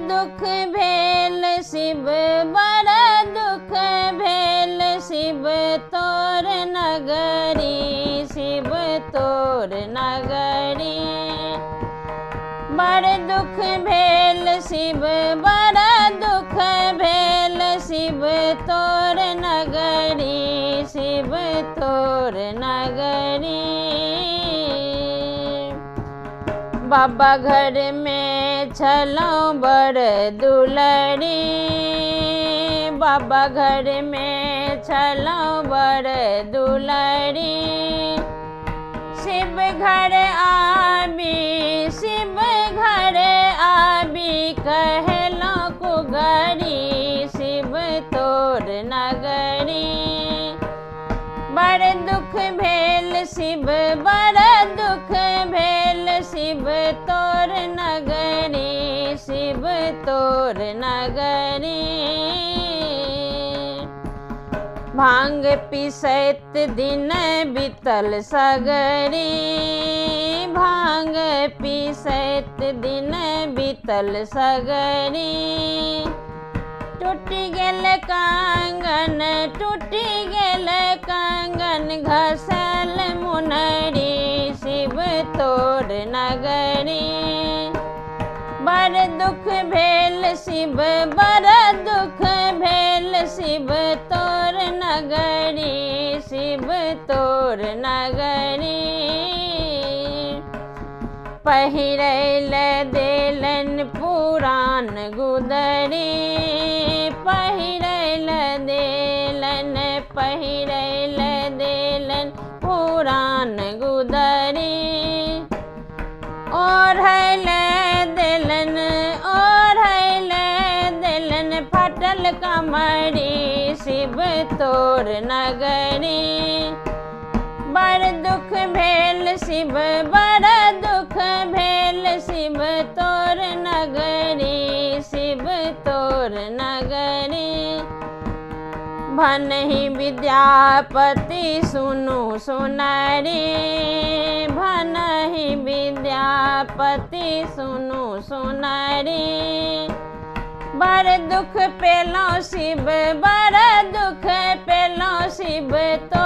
दुख भेल शिव बड़ दुख भेल शिव तोर नगरी शिव तोर नगरी बड़ दुख भेल शिव बड़ दुख भेल शिव तोर नगरी शिव तोर नगरी बाबा घर में छलौं बड़ दुलरी बाबा घर में छलौं बड़ दुलरी शिव घर आबी शिव घर आबी कहलौं कुगरी शिव तोर नगरी बड़ दुख भेल शिव बड़ दुख भेल शिव तोर नगरी शिव तोर नगरी भांग पिसैत दिन बीतल सगरी भांग पिसैत दिन बीतल सगरी टूटि गेल कांगन टूटि गेल कांगन घसल मुनरी शिव तोर नगरी बड़ दुख भेल शिव बड़ दुख भेल शिव तोर नगरी शिव तोर नगरी पहिरैल देलन पुरान गुदरी पहिरैल देलन पुरान गुदरी ओढ़ैल देलन फटल कमरी शिव तोर नगरी बड़ दुख भेल शिव बड़ दुख भेल शिव तोर नगरी शिव तोर नगरी भनहि विद्यापति सुनु सुनरी भनहि विद्यापति सुनु सुनरी बड़ दुख पेलौं शिव बड़ दुख पेलौं शिव तो